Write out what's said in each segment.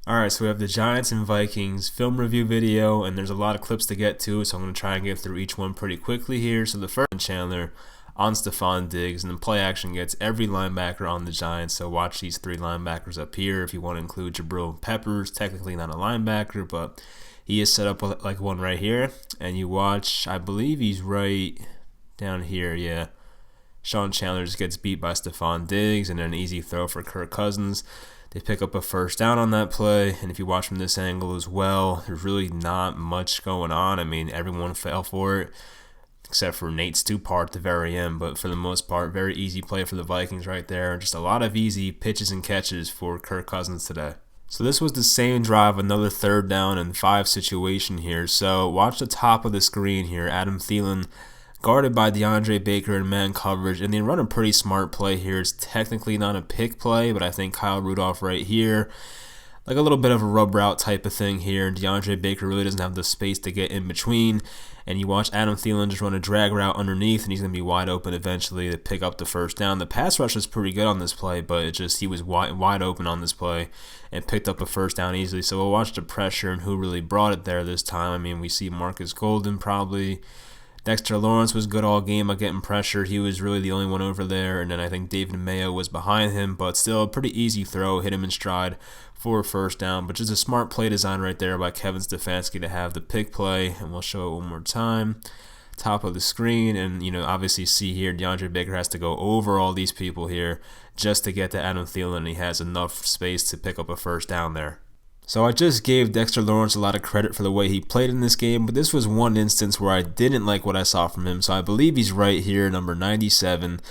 Alright, so we have the Giants and Vikings film review video, and there's a lot of clips to get to, so I'm going to try and get through each one pretty quickly here. So the first Chandler on Stefon Diggs, and the play action gets every linebacker on the Giants, so watch these three linebackers up here if you want to include Jabril Peppers, technically not a linebacker, but he is set up like one right here, and you watch, I believe he's right down here, yeah. Sean Chandler just gets beat by Stefon Diggs, and then an easy throw for Kirk Cousins. They pick up a first down on that play, and if you watch from this angle as well, there's really not much going on. I mean, everyone fell for it, except for Nate Stupart at the very end, but for the most part, very easy play for the Vikings right there. Just a lot of easy pitches and catches for Kirk Cousins today. So this was the same drive, another 3rd down and 5 situation here. So watch the top of the screen here. Adam Thielen guarded by DeAndre Baker in man coverage, and they run a pretty smart play here. It's technically not a pick play, but I think Kyle Rudolph right here, like a little bit of a rub route type of thing here, and DeAndre Baker really doesn't have the space to get in between, and you watch Adam Thielen just run a drag route underneath, and he's going to be wide open eventually to pick up the first down. The pass rush was pretty good on this play, but he was wide open on this play and picked up a first down easily. So we'll watch the pressure and who really brought it there this time. I mean, we see Marcus Golden probably. Dexter Lawrence was good all game at getting pressure. He was really the only one over there. And then I think David Mayo was behind him, but still a pretty easy throw. Hit him in stride for a first down. But just a smart play design right there by Kevin Stefanski to have the pick play. And we'll show it one more time. Top of the screen. And, obviously see here DeAndre Baker has to go over all these people here just to get to Adam Thielen. And he has enough space to pick up a first down there. So I just gave Dexter Lawrence a lot of credit for the way he played in this game, but this was one instance where I didn't like what I saw from him. So I believe he's right here, number 97,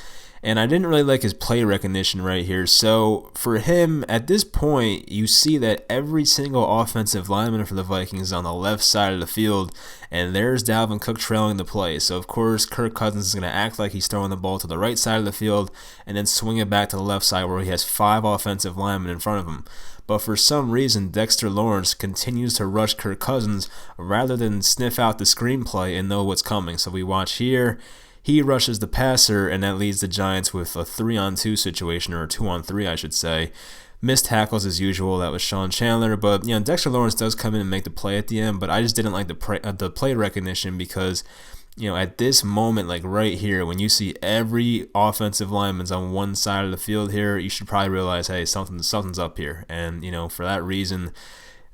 and I didn't really like his play recognition right here. So for him, at this point, you see that every single offensive lineman for the Vikings is on the left side of the field, and there's Dalvin Cook trailing the play. So of course, Kirk Cousins is going to act like he's throwing the ball to the right side of the field and then swing it back to the left side where he has 5 offensive linemen in front of him. But for some reason, Dexter Lawrence continues to rush Kirk Cousins rather than sniff out the screenplay and know what's coming. So we watch here, he rushes the passer, and that leads the Giants with a 3-on-2 situation, or a 2-on-3, I should say. Missed tackles as usual, that was Sean Chandler, but Dexter Lawrence does come in and make the play at the end, but I just didn't like the play recognition because at this moment, like right here, when you see every offensive lineman's on one side of the field here, you should probably realize, hey, something's up here. And, for that reason,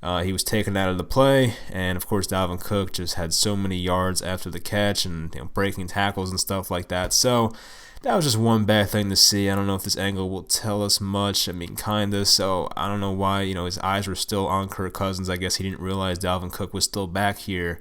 he was taken out of the play. And, of course, Dalvin Cook just had so many yards after the catch and breaking tackles and stuff like that. So that was just one bad thing to see. I don't know if this angle will tell us much. I mean, kind of. So I don't know why, his eyes were still on Kirk Cousins. I guess he didn't realize Dalvin Cook was still back here.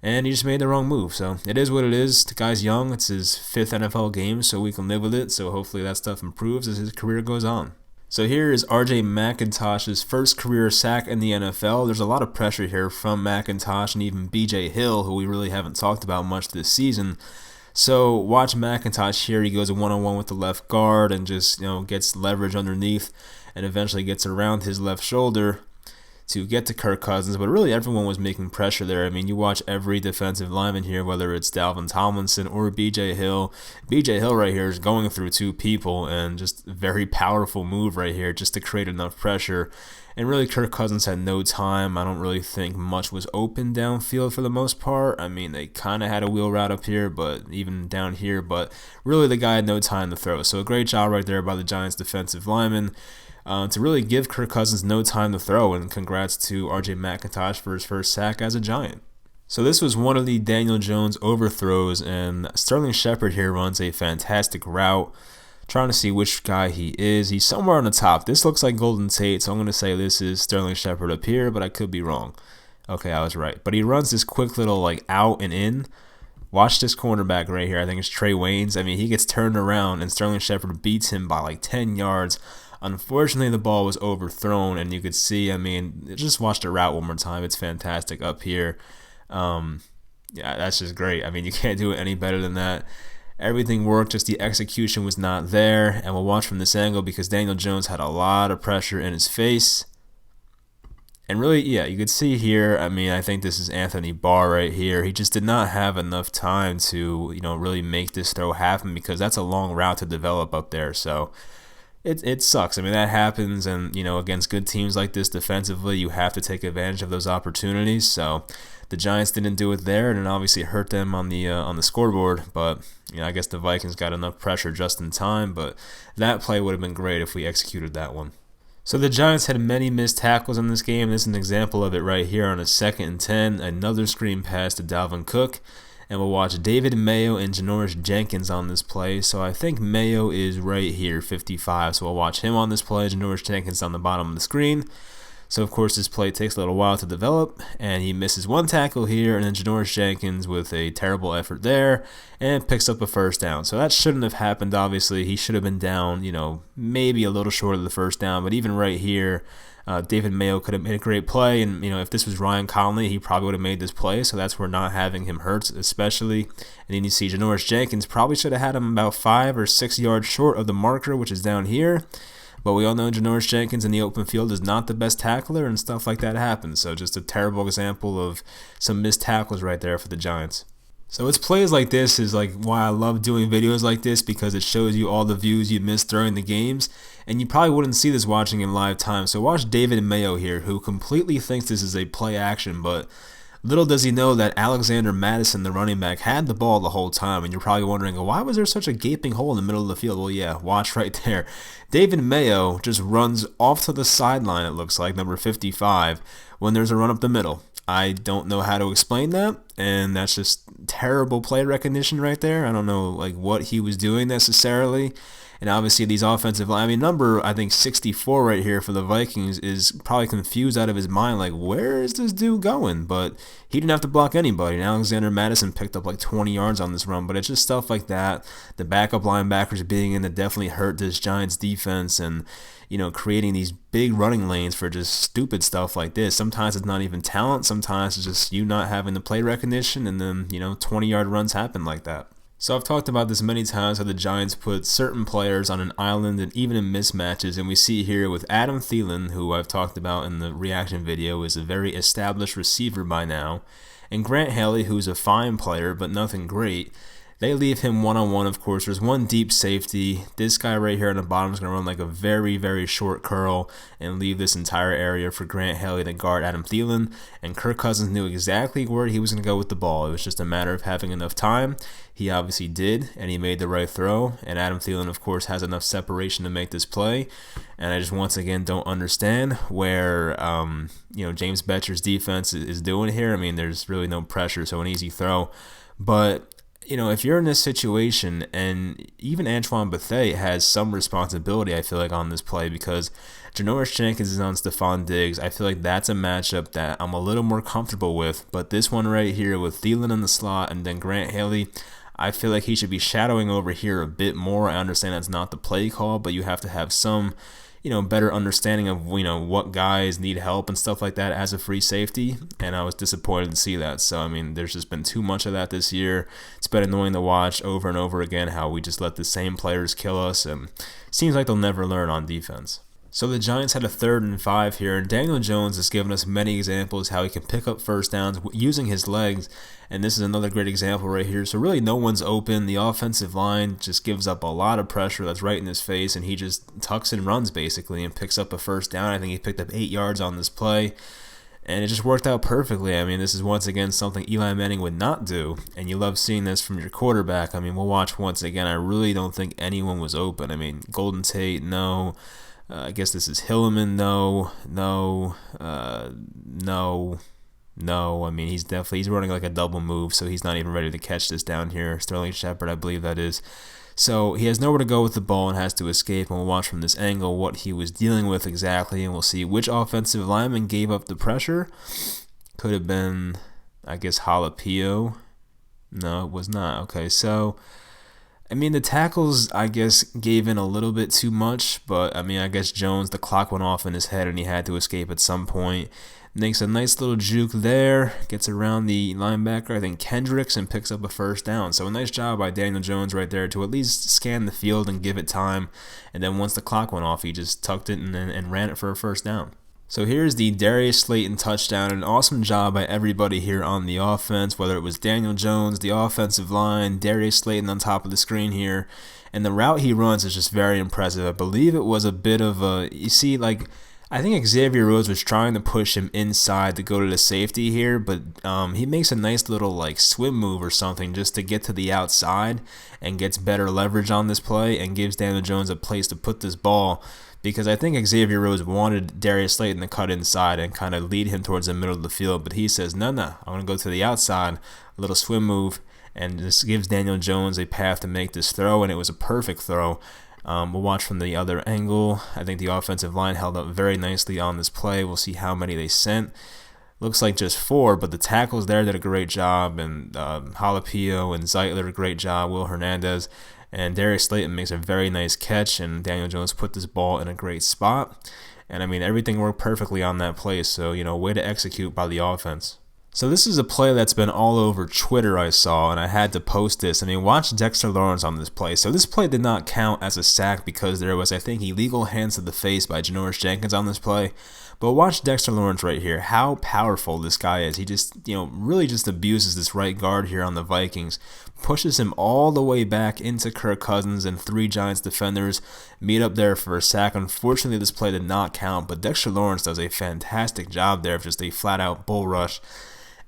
And he just made the wrong move. So it is what it is. The guy's young. It's his 5th NFL game, so we can live with it. So hopefully that stuff improves as his career goes on. So here is R.J. McIntosh's first career sack in the NFL. There's a lot of pressure here from McIntosh and even B.J. Hill, who we really haven't talked about much this season. So watch McIntosh here. He goes a one-on-one with the left guard and just gets leverage underneath and eventually gets around his left shoulder to get to Kirk Cousins, but really everyone was making pressure there. I mean, you watch every defensive lineman here, whether it's Dalvin Tomlinson or B.J. Hill. B.J. Hill right here is going through 2 people, and just a very powerful move right here just to create enough pressure. And really, Kirk Cousins had no time. I don't really think much was open downfield for the most part. I mean, they kind of had a wheel route up here, but even down here, but really the guy had no time to throw. So a great job right there by the Giants defensive lineman. To really give Kirk Cousins no time to throw, and congrats to R.J. McIntosh for his first sack as a Giant. So this was one of the Daniel Jones overthrows, and Sterling Shepard here runs a fantastic route. Trying to see which guy he is. He's somewhere on the top. This looks like Golden Tate, so I'm going to say this is Sterling Shepard up here, but I could be wrong. Okay, I was right. But he runs this quick little out and in. Watch this cornerback right here. I think it's Trey Waynes. I mean, he gets turned around, and Sterling Shepard beats him by 10 yards. Unfortunately, the ball was overthrown, and you could see, just watch the route one more time. It's fantastic up here. Yeah, that's just great. I mean, you can't do it any better than that. Everything worked, just the execution was not there. And we'll watch from this angle because Daniel Jones had a lot of pressure in his face. And really, yeah, you could see here, I think this is Anthony Barr right here. He just did not have enough time to, really make this throw happen because that's a long route to develop up there. So it sucks. I mean, that happens, and against good teams like this defensively, you have to take advantage of those opportunities. So the Giants didn't do it there, and it obviously hurt them on the scoreboard. But I guess the Vikings got enough pressure just in time. But that play would have been great if we executed that one. So the Giants had many missed tackles in this game. This is an example of it right here on a 2nd and 10. Another screen pass to Dalvin Cook. And we'll watch David Mayo and Janoris Jenkins on this play. So I think Mayo is right here, 55. So we'll watch him on this play. Janoris Jenkins on the bottom of the screen. So, of course, this play takes a little while to develop, and he misses one tackle here, and then Janoris Jenkins with a terrible effort there, and picks up a first down. So that shouldn't have happened, obviously. He should have been down, maybe a little short of the first down, but even right here, David Mayo could have made a great play, and, if this was Ryan Conley, he probably would have made this play, so that's where not having him hurts, especially. And then you see Janoris Jenkins probably should have had him about 5 or 6 yards short of the marker, which is down here. But we all know Janoris Jenkins in the open field is not the best tackler, and stuff like that happens. So just a terrible example of some missed tackles right there for the Giants. So it's plays like this is like why I love doing videos like this, because it shows you all the views you missed during the games, and you probably wouldn't see this watching in live time. So watch David Mayo here, who completely thinks this is a play action, but little does he know that Alexander Mattison, the running back, had the ball the whole time, and you're probably wondering, why was there such a gaping hole in the middle of the field? Well, yeah, watch right there. David Mayo just runs off to the sideline, it looks like, number 55, when there's a run up the middle. I don't know how to explain that, and that's just terrible play recognition right there. I don't know what he was doing necessarily. And obviously these offensive line, number, I think, 64 right here for the Vikings is probably confused out of his mind, where is this dude going? But he didn't have to block anybody. And Alexander Mattison picked up 20 yards on this run. But it's just stuff like that. The backup linebackers being in that definitely hurt this Giants defense, and creating these big running lanes for just stupid stuff like this. Sometimes it's not even talent. Sometimes it's just you not having the play recognition, and then 20-yard runs happen like that. So I've talked about this many times, how the Giants put certain players on an island and even in mismatches, and we see here with Adam Thielen, who I've talked about in the reaction video, is a very established receiver by now, and Grant Haley, who's a fine player but nothing great. They leave him one-on-one, of course. There's one deep safety. This guy right here on the bottom is going to run a very, very short curl and leave this entire area for Grant Haley to guard Adam Thielen. And Kirk Cousins knew exactly where he was going to go with the ball. It was just a matter of having enough time. He obviously did, and he made the right throw. And Adam Thielen, of course, has enough separation to make this play. And I just, once again, don't understand where, James Betcher's defense is doing here. There's really no pressure, so an easy throw. But if you're in this situation, and even Antoine Bethea has some responsibility, I feel like, on this play, because Janoris Jenkins is on Stephon Diggs. I feel like that's a matchup that I'm a little more comfortable with. But this one right here with Thielen in the slot and then Grant Haley, I feel like he should be shadowing over here a bit more. I understand that's not the play call, but you have to have some better understanding of, what guys need help and stuff like that as a free safety, and I was disappointed to see that. So, there's just been too much of that this year. It's been annoying to watch over and over again how we just let the same players kill us, and it seems like they'll never learn on defense. So the Giants had a 3rd and 5 here, and Daniel Jones has given us many examples how he can pick up first downs using his legs, and this is another great example right here. So really no one's open. The offensive line just gives up a lot of pressure that's right in his face, and he just tucks and runs basically and picks up a first down. I think he picked up 8 yards on this play, and it just worked out perfectly. This is once again something Eli Manning would not do, and you love seeing this from your quarterback. we'll watch once again. I really don't think anyone was open. Golden Tate, no. I guess this is Hillman. No. He's running a double move, so he's not even ready to catch this down here. Sterling Shepard, I believe that is. So he has nowhere to go with the ball and has to escape, and we'll watch from this angle what he was dealing with exactly, and we'll see which offensive lineman gave up the pressure. Could have been, I guess, Jalapio. No, it was not. Okay, so the tackles, I guess, gave in a little bit too much, but, I guess Jones, the clock went off in his head and he had to escape at some point. Makes a nice little juke there, gets around the linebacker, I think Kendricks, and picks up a first down. So a nice job by Daniel Jones right there to at least scan the field and give it time. And then once the clock went off, he just tucked it and ran it for a first down. So here's the Darius Slayton touchdown. An awesome job by everybody here on the offense, whether it was Daniel Jones, the offensive line, Darius Slayton on top of the screen here. And the route he runs is just very impressive. I believe it was a bit of a, you see, like, I think Xavier Rhodes was trying to push him inside to go to the safety here, but he makes a nice little like swim move or something just to get to the outside and gets better leverage on this play and gives Daniel Jones a place to put this ball, because I think Xavier Rhodes wanted Darius Slayton to cut inside and kind of lead him towards the middle of the field, but he says, no, I'm going to go to the outside, a little swim move, and this gives Daniel Jones a path to make this throw, and it was a perfect throw. We'll watch from the other angle. I think the offensive line held up very nicely on this play. We'll see how many they sent. Looks like just 4, but the tackles there did a great job, and Jalapeno and Zeitler, a great job. Will Hernandez and Darius Slayton makes a very nice catch, and Daniel Jones put this ball in a great spot. And I mean, everything worked perfectly on that play, so, way to execute by the offense. So this is a play that's been all over Twitter, I saw, and I had to post this. I mean, watch Dexter Lawrence on this play. So this play did not count as a sack because there was, I think, illegal hands to the face by Janoris Jenkins on this play. But watch Dexter Lawrence right here, how powerful this guy is. He just, really just abuses this right guard here on the Vikings, pushes him all the way back into Kirk Cousins, and 3 Giants defenders meet up there for a sack. Unfortunately, this play did not count, but Dexter Lawrence does a fantastic job there of just a flat-out bull rush.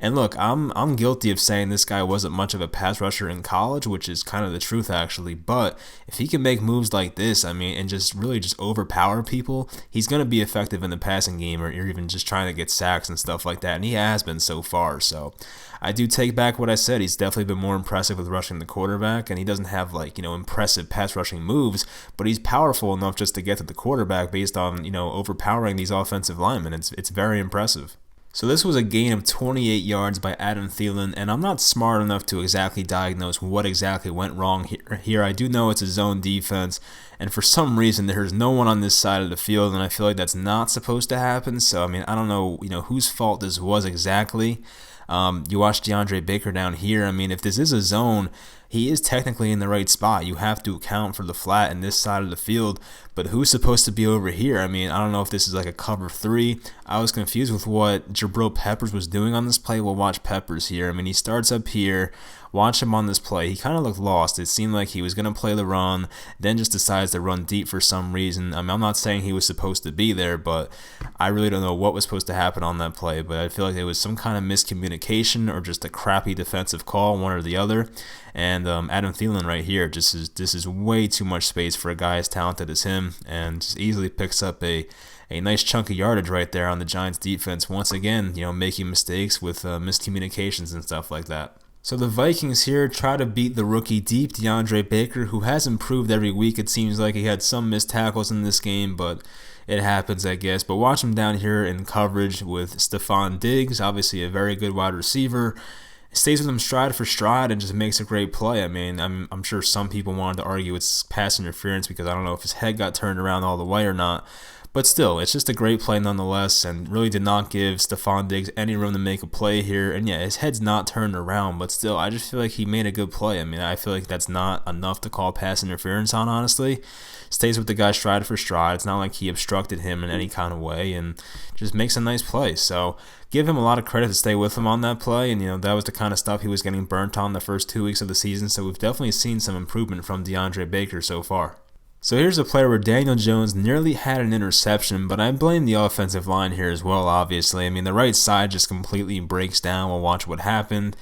And look, I'm guilty of saying this guy wasn't much of a pass rusher in college, which is kind of the truth actually. But if he can make moves like this, I mean, and just really just overpower people, he's going to be effective in the passing game, or even just trying to get sacks and stuff like that. And he has been so far. So I do take back what I said. He's definitely been more impressive with rushing the quarterback, and he doesn't have impressive pass rushing moves, but he's powerful enough just to get to the quarterback based on overpowering these offensive linemen. It's very impressive. So this was a gain of 28 yards by Adam Thielen, and I'm not smart enough to exactly diagnose what exactly went wrong here. I do know it's a zone defense, and for some reason there's no one on this side of the field, and I feel like that's not supposed to happen. So I mean, I don't know, whose fault this was exactly. You watch DeAndre Baker down here. I mean, if this is a zone, he is technically in the right spot. You have to account for the flat in this side of the field, but who's supposed to be over here? I mean, I don't know if this is like a cover 3. I was confused with what Jabril Peppers was doing on this play. We'll watch Peppers here. I mean, he starts up here. Watch him on this play. He kind of looked lost. It seemed like he was going to play the run, then just decides to run deep for some reason. I mean, I'm not saying he was supposed to be there, but I really don't know what was supposed to happen on that play. But I feel like there was some kind of miscommunication or just a crappy defensive call, one or the other. And Adam Thielen right here, this is way too much space for a guy as talented as him, and just easily picks up a nice chunk of yardage right there on the Giants defense. Once again, making mistakes with miscommunications and stuff like that. So the Vikings here try to beat the rookie deep, DeAndre Baker, who has improved every week. It seems like he had some missed tackles in this game, but it happens, I guess. But watch him down here in coverage with Stephon Diggs, obviously a very good wide receiver. Stays with him stride for stride and just makes a great play. I mean, I'm sure some people wanted to argue it's pass interference because I don't know if his head got turned around all the way or not. But still, it's just a great play nonetheless, and really did not give Stephon Diggs any room to make a play here. And yeah, his head's not turned around, but still, I just feel like he made a good play. I mean, I feel like that's not enough to call pass interference on, honestly. Stays with the guy stride for stride. It's not like he obstructed him in any kind of way, and just makes a nice play. So give him a lot of credit to stay with him on that play, and that was the kind of stuff he was getting burnt on the first 2 weeks of the season. So we've definitely seen some improvement from DeAndre Baker so far. So here's a play where Daniel Jones nearly had an interception, but I blame the offensive line here as well, obviously. I mean, the right side just completely breaks down. We'll watch what happened.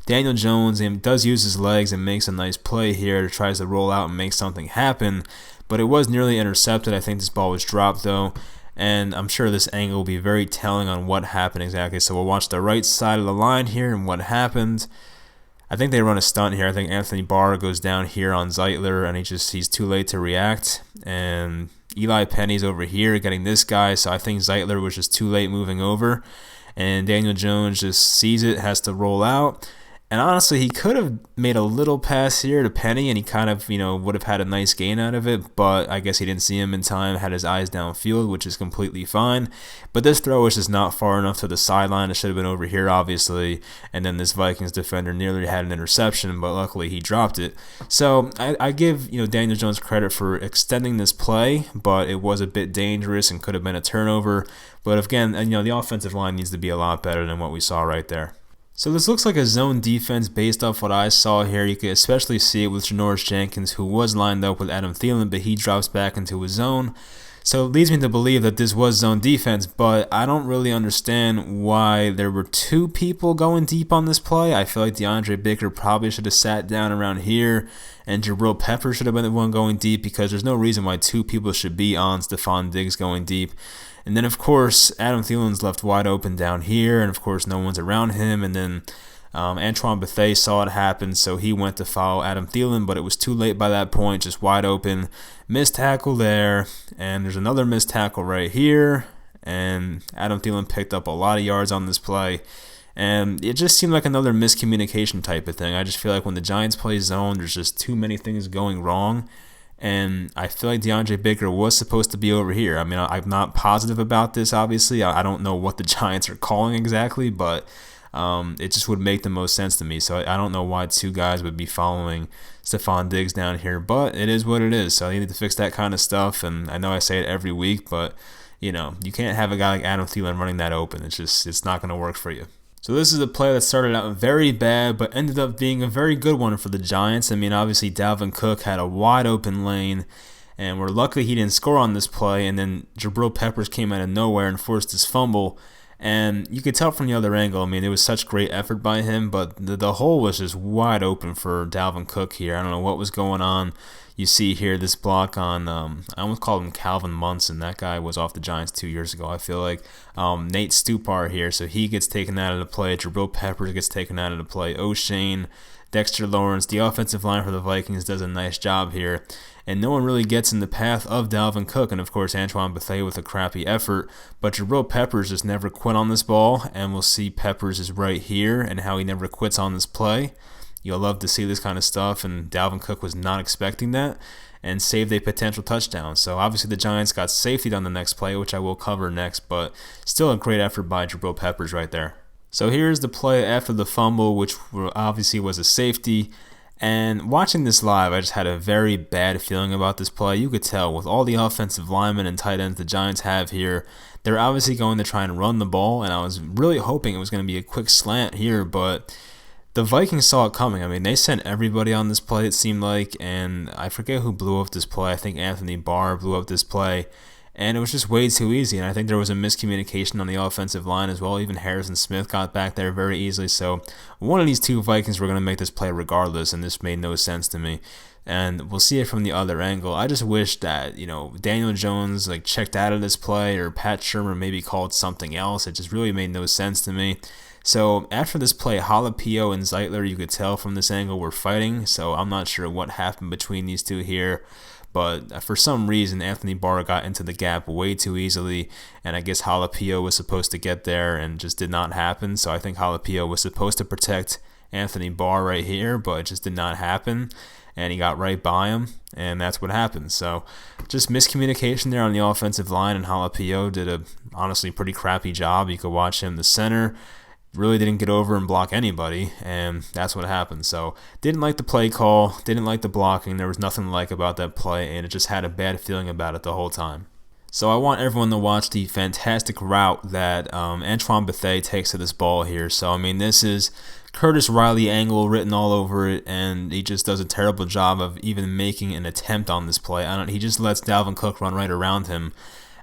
Daniel Jones does use his legs and makes a nice play here, tries to roll out and make something happen, but it was nearly intercepted. I think this ball was dropped, though, and I'm sure this angle will be very telling on what happened exactly. So we'll watch the right side of the line here and what happened. I think they run a stunt here. I think Anthony Barr goes down here on Zeitler, and he's too late to react. And Eli Penny's over here getting this guy, so I think Zeitler was just too late moving over. And Daniel Jones just sees it, has to roll out, And honestly, he could have made a little pass here to Penny, and he kind of, would have had a nice gain out of it, but I guess he didn't see him in time, had his eyes downfield, which is completely fine. But this throw was just not far enough to the sideline. It should have been over here, obviously, and then this Vikings defender nearly had an interception, but luckily he dropped it. So I give, Daniel Jones credit for extending this play, but it was a bit dangerous and could have been a turnover. But again, the offensive line needs to be a lot better than what we saw right there. So this looks like a zone defense based off what I saw here. You could especially see it with Janoris Jenkins, who was lined up with Adam Thielen, but he drops back into his zone. So it leads me to believe that this was zone defense, but I don't really understand why there were two people going deep on this play. I feel like DeAndre Baker probably should have sat down around here, and Jabril Peppers should have been the one going deep, because there's no reason why two people should be on Stefon Diggs going deep. And then, of course, Adam Thielen's left wide open down here, and, of course, no one's around him. And then Antoine Bethea saw it happen, so he went to follow Adam Thielen, but it was too late by that point, just wide open. Missed tackle there, and there's another missed tackle right here. And Adam Thielen picked up a lot of yards on this play. And it just seemed like another miscommunication type of thing. I just feel like when the Giants play zone, there's just too many things going wrong. And I feel like DeAndre Baker was supposed to be over here. I mean, I'm not positive about this, obviously. I don't know what the Giants are calling exactly, but it just would make the most sense to me. So I don't know why two guys would be following Stefon Diggs down here, but it is what it is. So they need to fix that kind of stuff. And I know I say it every week, but, you can't have a guy like Adam Thielen running that open. It's not going to work for you. So this is a play that started out very bad, but ended up being a very good one for the Giants. I mean, obviously Dalvin Cook had a wide open lane, and we're lucky he didn't score on this play, and then Jabril Peppers came out of nowhere and forced his fumble. And you could tell from the other angle, I mean, it was such great effort by him, but the hole was just wide open for Dalvin Cook here. I don't know what was going on. You see here this block on, I almost called him Calvin Munson. That guy was off the Giants 2 years ago, I feel like. Nate Stupar here, so he gets taken out of the play. Jabril Peppers gets taken out of the play. O'Shane, Dexter Lawrence, the offensive line for the Vikings does a nice job here. And no one really gets in the path of Dalvin Cook. And, of course, Antoine Bethea with a crappy effort. But Jabril Peppers just never quit on this ball. And we'll see Peppers is right here and how he never quits on this play. You'll love to see this kind of stuff, and Dalvin Cook was not expecting that and saved a potential touchdown. So obviously the Giants got safety on the next play, which I will cover next, but still a great effort by Jabril Peppers right there. So here's the play after the fumble, which obviously was a safety. And watching this live, I just had a very bad feeling about this play. You could tell with all the offensive linemen and tight ends the Giants have here, they're obviously going to try and run the ball, and I was really hoping it was going to be a quick slant here, but the Vikings saw it coming. I mean, they sent everybody on this play, it seemed like, and I forget who blew up this play. I think Anthony Barr blew up this play, and it was just way too easy, and I think there was a miscommunication on the offensive line as well. Even Harrison Smith got back there very easily, so one of these two Vikings were going to make this play regardless, and this made no sense to me. And we'll see it from the other angle. I just wish that, Daniel Jones checked out of this play, or Pat Shurmur maybe called something else. It just really made no sense to me. So after this play, Jalapio and Zeitler, you could tell from this angle, were fighting. So I'm not sure what happened between these two here. But for some reason, Anthony Barr got into the gap way too easily. And I guess Jalapio was supposed to get there and just did not happen. So I think Jalapio was supposed to protect Anthony Barr right here, but it just did not happen. And he got right by him, and that's what happened. So just miscommunication there on the offensive line, and Jalapio did a honestly pretty crappy job. You could watch him, the center really didn't get over and block anybody, and that's what happened. So didn't like the play call, didn't like the blocking. There was nothing to like about that play, and it just had a bad feeling about it the whole time. So I want everyone to watch the fantastic route that Antoine Bethea takes to this ball here. So, I mean, this is Curtis Riley angle written all over it, and he just does a terrible job of even making an attempt on this play. He just lets Dalvin Cook run right around him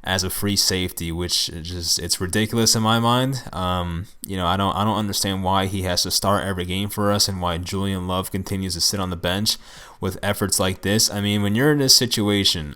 as a free safety, which it's ridiculous in my mind. I don't understand why he has to start every game for us and why Julian Love continues to sit on the bench with efforts like this. I mean, when you're in this situation,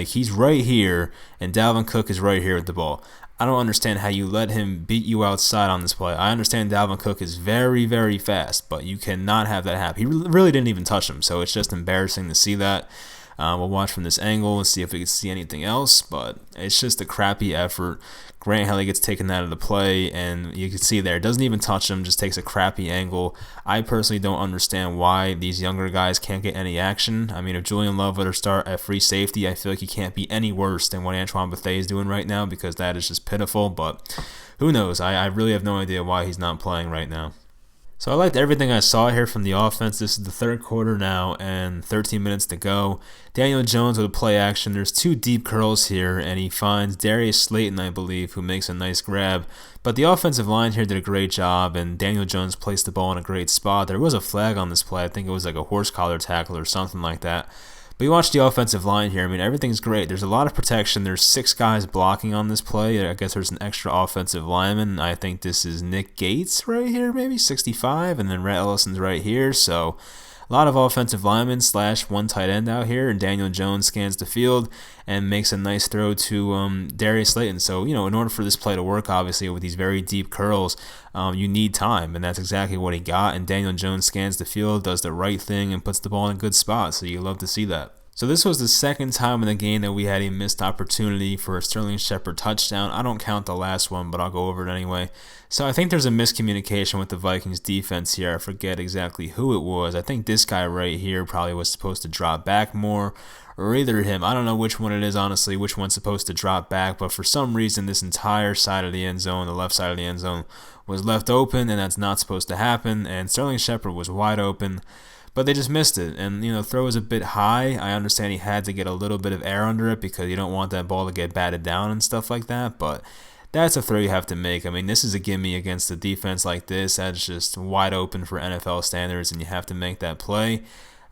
he's right here and Dalvin Cook is right here with the ball. I don't understand how you let him beat you outside on this play. I understand Dalvin Cook is very, very fast, but you cannot have that happen. He really didn't even touch him, so it's just embarrassing to see that. We'll watch from this angle and see if we can see anything else, but it's just a crappy effort. Grant Haley gets taken out of the play, and you can see there, it doesn't even touch him, just takes a crappy angle. I personally don't understand why these younger guys can't get any action. I mean, if Julian Love were to start at free safety, I feel like he can't be any worse than what Antoine Bethea is doing right now, because that is just pitiful, but who knows? I really have no idea why he's not playing right now. So I liked everything I saw here from the offense. This is the third quarter now and 13 minutes to go. Daniel Jones with a play action. There's two deep curls here, and he finds Darius Slayton, I believe, who makes a nice grab. But the offensive line here did a great job, and Daniel Jones placed the ball in a great spot. There was a flag on this play. I think it was like a horse collar tackle or something like that. But you watch the offensive line here. I mean, everything's great. There's a lot of protection. There's 6 guys blocking on this play. I guess there's an extra offensive lineman. I think this is Nick Gates right here, maybe 65, and then Rhett Ellison's right here. So a lot of offensive linemen / one tight end out here, and Daniel Jones scans the field and makes a nice throw to Darius Slayton. So, in order for this play to work, obviously, with these very deep curls, you need time, and that's exactly what he got. And Daniel Jones scans the field, does the right thing, and puts the ball in a good spot. So you love to see that. So this was the second time in the game that we had a missed opportunity for a Sterling Shepard touchdown. I don't count the last one, but I'll go over it anyway. So I think there's a miscommunication with the Vikings defense here. I forget exactly who it was. I think this guy right here probably was supposed to drop back more, or either him. I don't know which one it is, honestly, which one's supposed to drop back, but for some reason this entire side of the end zone, the left side of the end zone, was left open, and that's not supposed to happen, and Sterling Shepard was wide open. But they just missed it, and the throw was a bit high. I understand he had to get a little bit of air under it because you don't want that ball to get batted down and stuff like that, but that's a throw you have to make. I mean, this is a gimme against a defense like this that's just wide open for NFL standards, and you have to make that play.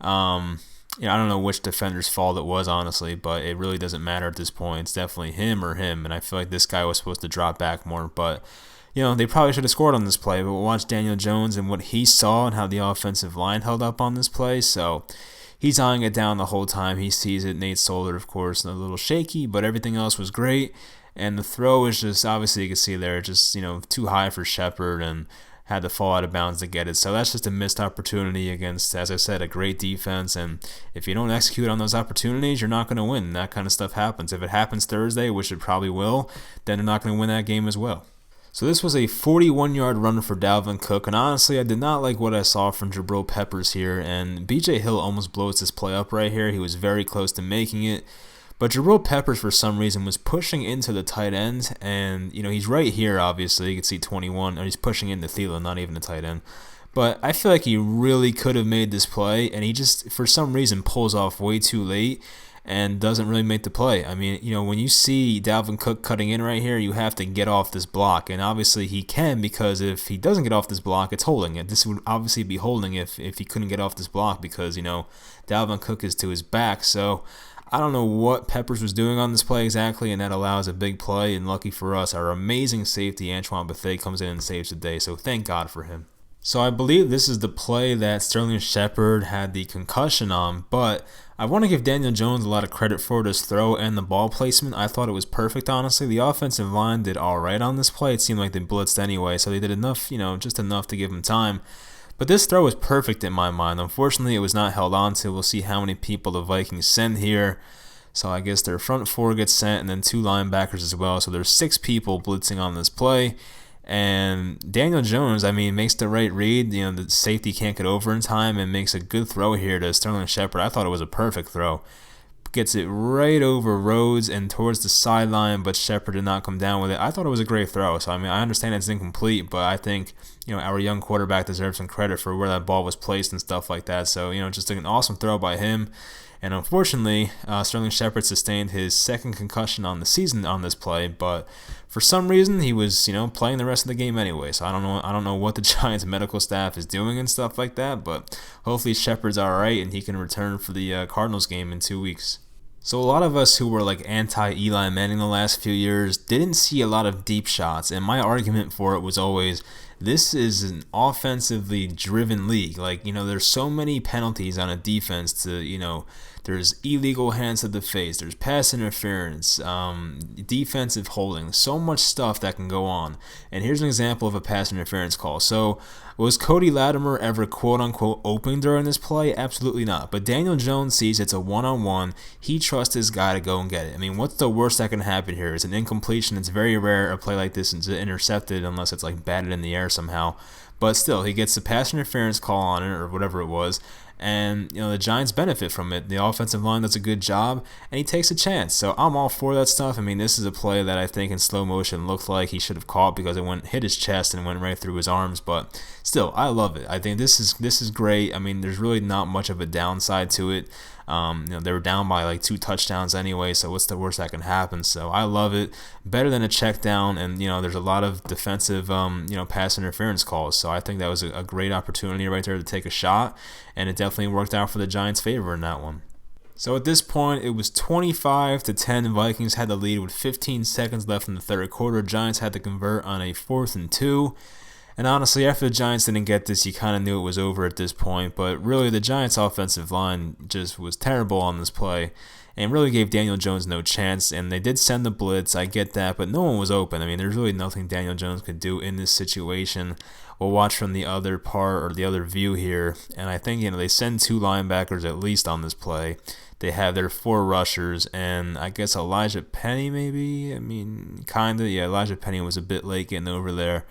I don't know which defender's fault it was, honestly, but it really doesn't matter at this point. It's definitely him or him, and I feel like this guy was supposed to drop back more, but they probably should have scored on this play, but we'll watch Daniel Jones and what he saw and how the offensive line held up on this play. So he's eyeing it down the whole time. He sees it. Nate Solder, of course, a little shaky, but everything else was great. And the throw is just, obviously you can see there, just, too high for Shepard and had to fall out of bounds to get it. So that's just a missed opportunity against, as I said, a great defense. And if you don't execute on those opportunities, you're not going to win. That kind of stuff happens. If it happens Thursday, which it probably will, then they're not going to win that game as well. So this was a 41-yard run for Dalvin Cook, and honestly, I did not like what I saw from Jabril Peppers here, and B.J. Hill almost blows this play up right here. He was very close to making it, but Jabril Peppers, for some reason, was pushing into the tight end, and, he's right here, obviously. You can see 21, or he's pushing into Thielen, not even the tight end. But I feel like he really could have made this play, and he just, for some reason, pulls off way too late and doesn't really make the play. I mean, when you see Dalvin Cook cutting in right here, you have to get off this block. And obviously he can, because if he doesn't get off this block, it's holding it. This would obviously be holding if he couldn't get off this block because, Dalvin Cook is to his back. So I don't know what Peppers was doing on this play exactly, and that allows a big play. And lucky for us, our amazing safety, Antoine Bethea, comes in and saves the day. So thank God for him. So I believe this is the play that Sterling Shepard had the concussion on, but I want to give Daniel Jones a lot of credit for this throw and the ball placement. I thought it was perfect, honestly. The offensive line did all right on this play. It seemed like they blitzed anyway, so they did enough, just enough to give him time. But this throw was perfect in my mind. Unfortunately, it was not held on to. We'll see how many people the Vikings send here. So I guess their front 4 gets sent, and then 2 linebackers as well. So there's 6 people blitzing on this play. And Daniel Jones, makes the right read. The safety can't get over in time and makes a good throw here to Sterling Shepard. I thought it was a perfect throw. Gets it right over Rhodes and towards the sideline, but Shepard did not come down with it. I thought it was a great throw. So, I understand it's incomplete, but I think, our young quarterback deserves some credit for where that ball was placed and stuff like that. So, just an awesome throw by him. And unfortunately, Sterling Shepard sustained his second concussion on the season on this play, but for some reason he was, playing the rest of the game anyway. So I don't know what the Giants medical staff is doing and stuff like that, but hopefully Shepard's all right and he can return for the Cardinals game in 2 weeks. So a lot of us who were like anti-Eli Manning the last few years didn't see a lot of deep shots, and my argument for it was always this is an offensively driven league. Like, there's so many penalties on a defense to, there's illegal hands to the face, there's pass interference, defensive holding, so much stuff that can go on. And here's an example of a pass interference call. So, was Cody Latimer ever quote-unquote open during this play? Absolutely not. But Daniel Jones sees it's a one-on-one. He trusts his guy to go and get it. I mean, what's the worst that can happen here? It's an incompletion. It's very rare a play like this is intercepted unless it's like batted in the air somehow. But still, he gets the pass interference call on it, or whatever it was, and the Giants benefit from it. The offensive line does a good job, and he takes a chance. So I'm all for that stuff. I mean, this is a play that I think in slow motion looked like he should have caught because it hit his chest and went right through his arms. But still, I love it. I think this is great. I mean, there's really not much of a downside to it. They were down by like 2 touchdowns anyway, so what's the worst that can happen? So I love it. Better than a check down, and there's a lot of defensive pass interference calls. So I think that was a great opportunity right there to take a shot, and it definitely worked out for the Giants' favor in that one. So at this point, it was 25-10. Vikings had the lead with 15 seconds left in the third quarter. Giants had to convert on a 4th and 2. And honestly, after the Giants didn't get this, you kind of knew it was over at this point. But really, the Giants' offensive line just was terrible on this play and really gave Daniel Jones no chance. And they did send the blitz, I get that, but no one was open. I mean, there's really nothing Daniel Jones could do in this situation. We'll watch from the other part or the other view here. And I think, they send 2 linebackers at least on this play. They have their 4 rushers, and I guess Elijah Penny maybe? I mean, kind of. Yeah, Elijah Penny was a bit late getting over there.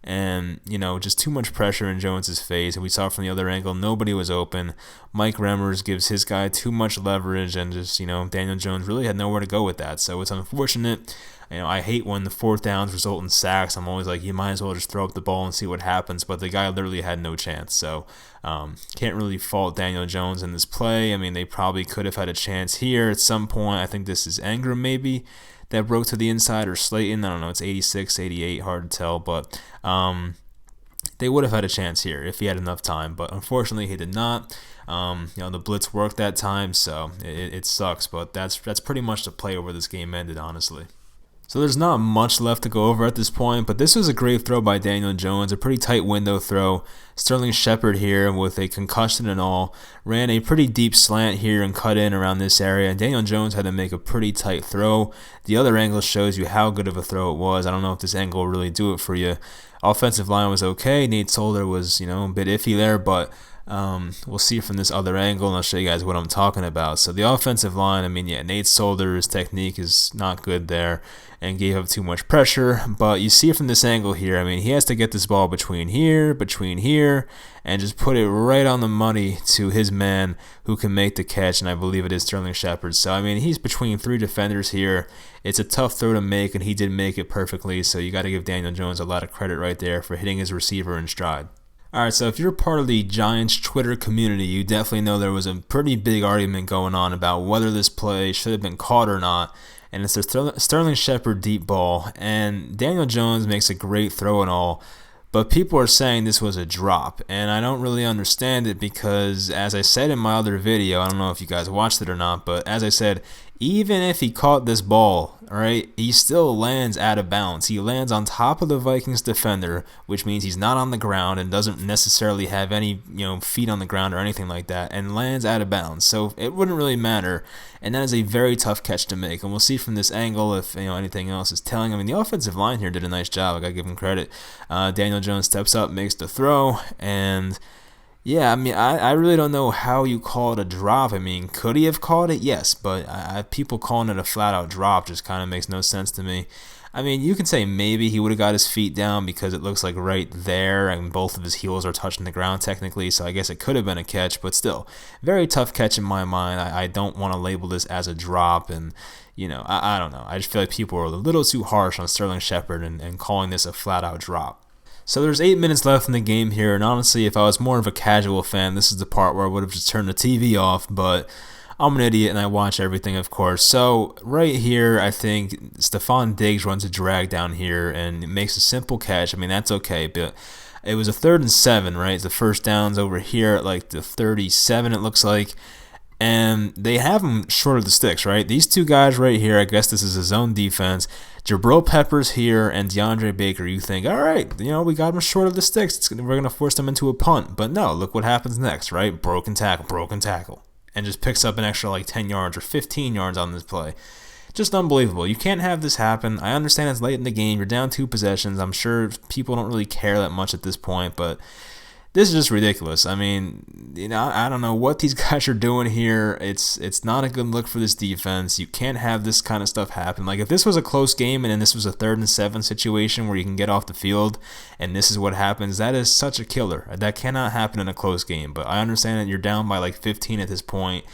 And, just too much pressure in Jones's face. And we saw from the other angle, nobody was open. Mike Remmers gives his guy too much leverage, and just, Daniel Jones really had nowhere to go with that. So it's unfortunate. I hate when the 4th downs result in sacks. I'm always like, you might as well just throw up the ball and see what happens. But the guy literally had no chance. So can't really fault Daniel Jones in this play. I mean, they probably could have had a chance here at some point. I think this is Engram maybe that broke to the inside, or Slayton. I don't know. It's 86, 88, hard to tell. But they would have had a chance here if he had enough time. But unfortunately, he did not. The blitz worked that time, so it sucks. But that's pretty much the play where this game ended, honestly. So there's not much left to go over at this point, but this was a great throw by Daniel Jones, a pretty tight window throw. Sterling Shepard here with a concussion and all ran a pretty deep slant here and cut in around this area. And Daniel Jones had to make a pretty tight throw. The other angle shows you how good of a throw it was. I don't know if this angle will really do it for you. Offensive line was okay. Nate Solder was, a bit iffy there, but we'll see from this other angle, and I'll show you guys what I'm talking about. So the offensive line, Nate Solder's technique is not good there and gave up too much pressure. But you see from this angle here, he has to get this ball between here, and just put it right on the money to his man who can make the catch, and I believe it is Sterling Shepard. So, he's between 3 defenders here. It's a tough throw to make, and he did make it perfectly, so you got to give Daniel Jones a lot of credit right there for hitting his receiver in stride. Alright, so if you're part of the Giants Twitter community, you definitely know there was a pretty big argument going on about whether this play should have been caught or not. And it's the Sterling Shepard deep ball, and Daniel Jones makes a great throw and all, but people are saying this was a drop, and I don't really understand it because, as I said in my other video, I don't know if you guys watched it or not, but as I said, even if he caught this ball, alright, he still lands out of bounds. He lands on top of the Vikings defender, which means he's not on the ground and doesn't necessarily have any, feet on the ground or anything like that, and lands out of bounds. So it wouldn't really matter, and that is a very tough catch to make. And we'll see from this angle if anything else is telling. The offensive line here did a nice job. I gotta give him credit. Daniel Jones steps up, makes the throw, and yeah, I really don't know how you call it a drop. Could he have called it? Yes, but people calling it a flat-out drop just kind of makes no sense to me. You can say maybe he would have got his feet down because it looks like right there and both of his heels are touching the ground technically, so I guess it could have been a catch, but still, very tough catch in my mind. I don't want to label this as a drop, and I don't know. I just feel like people are a little too harsh on Sterling Shepard and calling this a flat-out drop. So there's 8 minutes left in the game here, and honestly, if I was more of a casual fan, this is the part where I would have just turned the TV off, but I'm an idiot and I watch everything, of course. So right here, I think Stefon Diggs runs a drag down here and makes a simple catch. That's okay, but it was a 3rd and 7, right? The first down's over here at like the 37, it looks like. and they have him short of the sticks, right? These two guys right here, I guess this is a zone defense. Jabril Peppers here and DeAndre Baker. You think, all right, we got him short of the sticks. We're going to force them into a punt. But no, look what happens next, right? Broken tackle. And just picks up an extra like 10 yards or 15 yards on this play. Just unbelievable. You can't have this happen. I understand it's late in the game. You're down 2 possessions. I'm sure people don't really care that much at this point, but this is just ridiculous. I mean, I don't know what these guys are doing here. It's not a good look for this defense. You can't have this kind of stuff happen. Like, if this was a close game and then this was a 3rd and 7 situation where you can get off the field and this is what happens, that is such a killer. That cannot happen in a close game. But I understand that you're down by like 15 at this point.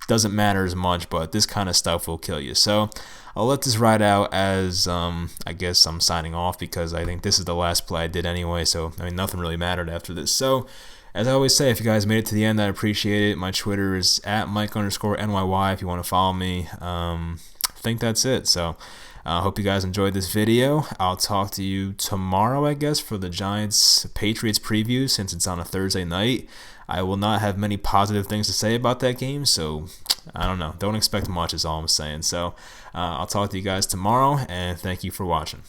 Doesn't matter as much, but this kind of stuff will kill you. So I'll let this ride out as I guess I'm signing off, because I think this is the last play I did anyway. So I mean, nothing really mattered after this. So as I always say, if you guys made it to the end, I appreciate it. My Twitter is @Mike_NYY if you want to follow me. I think that's it. So I hope you guys enjoyed this video. I'll talk to you tomorrow, I guess, for the Giants-Patriots preview, since it's on a Thursday night. I will not have many positive things to say about that game, so I don't know. Don't expect much is all I'm saying. So I'll talk to you guys tomorrow, and thank you for watching.